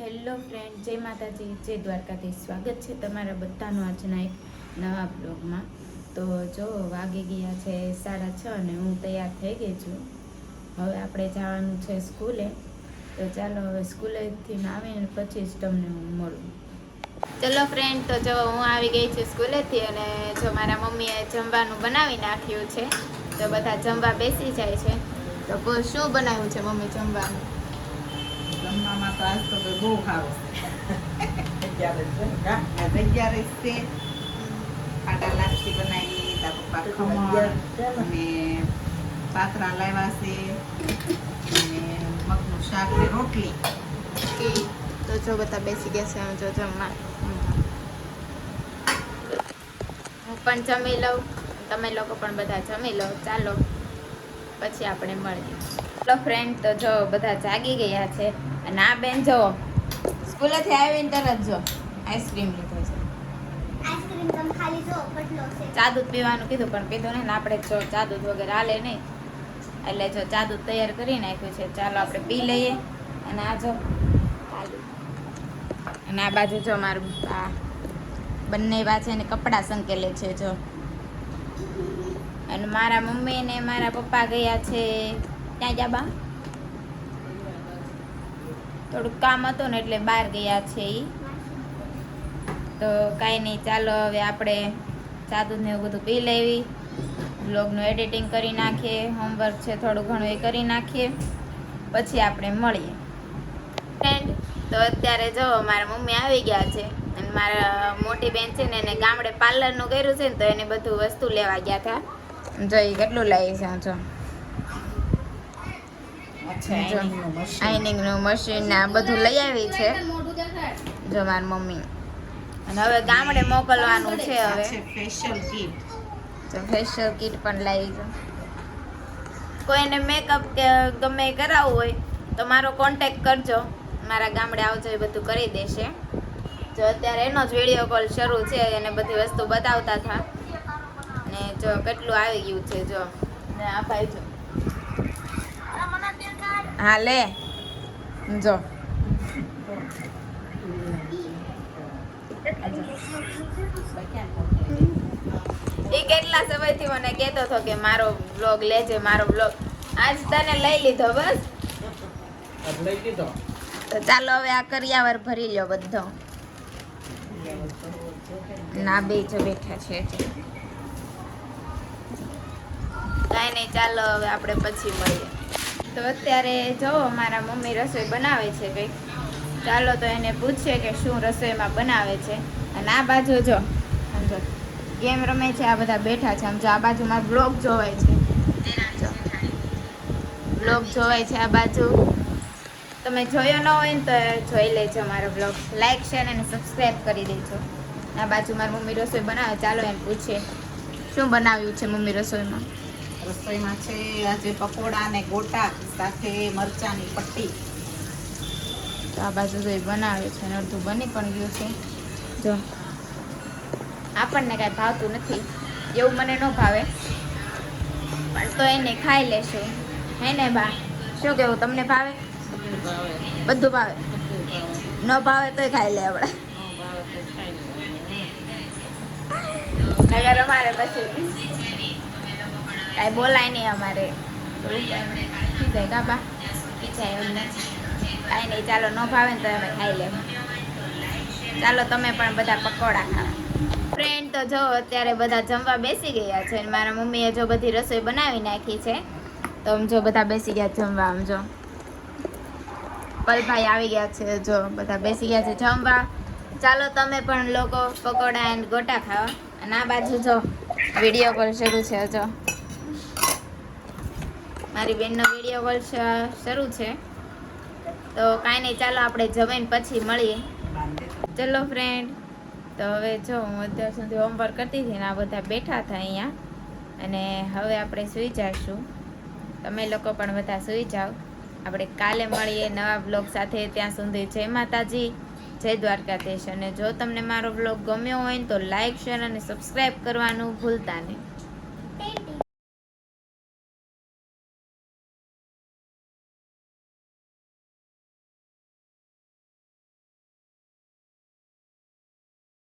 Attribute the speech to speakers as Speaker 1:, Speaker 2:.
Speaker 1: Hello friend, જય માતાજી, જય દ્વારકાધીશ. સ્વાગત છે તમારા બધાનું આજના એક નવા બ્લોગમાં. તો જો વાગી ગયા છે 6:30 અને હું તૈયાર થઈ ગઈ છું. હવે આપણે જવાનું છે સ્કૂલે. તો ચાલો હવે સ્કૂલેથી આવીને પછી જ તમને હું મળું. ચલો ફ્રેન્ડ, તો જો હું આવી ગઈ છું સ્કૂલેથી અને જો મારા મમ્મીએ જમવાનું બનાવી નાખ્યું છે. તો બધા જમવા બેસી જાય છે. તો શું બનાવ્યું છે મમ્મી જમવાનું?
Speaker 2: જમવામાં તો આજ તો બહુ સારું છે. ખાટા લાપસી બનાવી, તાર પપ્પા ખમણ અને પાતરા લાવ્યા છે અને મગનું શાક ને રોટલી.
Speaker 1: તો જો બધા બેસી ગયા છે જો જમવા. હું પણ જમી લઉં, તમે લોકો પણ બધા જમી લો. ચાલો પછી આપણે મળીએ. ચલો ફ્રેન્ડ, તો જો બધા જાગી ગયા છે અને આ બેન જો સ્કૂલેથી આવીને તરત જો આઈસ્ક્રીમ લીધો છે.
Speaker 3: આઈસ્ક્રીમ તમે ખાલી જો કેટલો છે.
Speaker 1: ચા દૂધ પીવાનું કીધું પણ પીધું નહીં ને. આપણે જો ચા દૂધ વગર હાલે નહીં, એટલે જો ચા દૂધ તૈયાર કરી નાખ્યું છે. ચાલો આપણે પી લઈએ. અને આ જો અને આ બાજુ જો મારું આ બંને છે ને કપડાં સંકેલે છે જો. અને મારા મમ્મી ને મારા પપ્પા ગયા છે ત્યાં જાબા થોડુંક કામ હતું ને એટલે બહાર ગયા છે ઈ. તો કાંઈ નહીં, ચાલો હવે આપણે ચા દૂધ ને એવું બધું પી લેવી. બ્લોગનું એડિટિંગ કરી નાખીએ, હોમવર્ક છે થોડું ઘણું એ કરી નાખીએ, પછી આપણે મળીએ. ફ્રેન્ડ, તો અત્યારે જો મારા મમ્મી આવી ગયા છે અને મારા મોટી બેન છે ને એને ગામડે પાર્લરનું કર્યું છે ને, તો એને બધું વસ્તુ લેવા ગયા હતા. જો એ કેટલું લાવી છે જો આઈનિંગનું મશીન ને આ બધું લઈ આવી છે જો મારી મમ્મી. અને હવે ગામડે મોકલવાનું છે. હવે
Speaker 2: ફેશિયલ કીટ,
Speaker 1: તો ફેશિયલ કીટ પણ લાવી છે. કોઈને મેકઅપ કે ગમે એ કરાવવું હોય તો મારો કોન્ટેક્ટ કરજો, મારા ગામડે આવજો, એ બધું કરી દેશે. જો અત્યારે એનો જ વિડીયો કોલ શરૂ છે, એને બધી વસ્તુ બતાવતા હતા. ને જો કેટલું આવી ગયું છે જો. ને આ ભાઈ જો હા લે જો એ કેટલા સમયથી મને કહેતો હતો કે મારો બ્લોગ લેજે, મારો બ્લોગ. આજ તને લઈ લીધો બસ. તો ચાલો હવે આ કરિયાવર ભરી લ્યો બધો. ના બે જો બેઠા છે. કાંઈ નહીં, ચાલો હવે આપણે પછી મળીએ. તો અત્યારે જો મારા મમ્મી રસોઈ બનાવે છે કંઈક. ચાલો તો એને પૂછીએ કે શું રસોઈમાં બનાવે છે. અને આ બાજુ જો સમજો ગેમ રમે છે, આ બધા બેઠા છે. સમજો આ બાજુ મારો બ્લોગ જોવાય છે, બ્લોગ જોવાય છે આ બાજુ. તમે જોયો ન હોય ને તો જોઈ લેજો મારો બ્લોગ, લાઈક શેર અને સબસ્ક્રાઈબ કરી દેજો. આ બાજુ મારી મમ્મી રસોઈ બનાવે. ચાલો એમ પૂછીએ શું બનાવ્યું છે મમ્મી રસોઈમાં.
Speaker 2: રસોઈમાં છે આજે પકોડા અને ગોટા સાથે મરચાની પટ્ટી.
Speaker 1: તો આ બાજુ તો એ બનાવે છે અને અડધું બની પણ ગયું છે જો. આપણને કાંઈ ભાવતું નથી એવું મને ન ભાવે, પણ તો એને ખાઈ લેશું. હે ને બા, શું કેવું, તમને ભાવે? બધું ભાવે. ન ભાવે તોય ખાઈ લે આપણે. નગર અમારે પછી કાંઈ બોલાય નહીં અમારે. જાય કાબા પીછાય એમને કાંઈ નહીં. ચાલો ન ભાવે ને તો અમે ખાઈ લેવું. ચાલો તમે પણ બધા પકોડા ખાવા. ફ્રેન્ડ, તો જો અત્યારે બધા જમવા બેસી ગયા છે અને મારા મમ્મીએ જો બધી રસોઈ બનાવી નાખી છે. તો આમ જો બધા બેસી ગયા જમવા. આમ જો પલભાઈ આવી ગયા છે, જો બધા બેસી ગયા છે જમવા. ચાલો તમે પણ લોકો પકોડા એન્ડ ગોટા ખાવા. અને આ બાજુ જો વિડીયો કોલ શરૂ છે. જો મારી બેનનો વિડીયો કોલ શરૂ છે. તો કાંઈ નહીં, ચાલો આપણે જમીને પછી મળીએ. ચલો ફ્રેન્ડ, તો હવે જો હું અત્યાર સુધી હોમવર્ક કરતી હતી ને આ બધા બેઠા હતા અહીંયા. અને હવે આપણે સૂઈ જઈશું. તમે લોકો પણ બધા સૂઈ જાઓ. આપણે કાલે મળીએ નવા બ્લોગ સાથે. ત્યાં સુધી જય માતાજી, જય દ્વારકાધીશ. અને જો તમને મારો બ્લોગ ગમ્યો હોય ને તો લાઈક શેર અને સબસ્ક્રાઈબ કરવાનું ભૂલતા નહીં.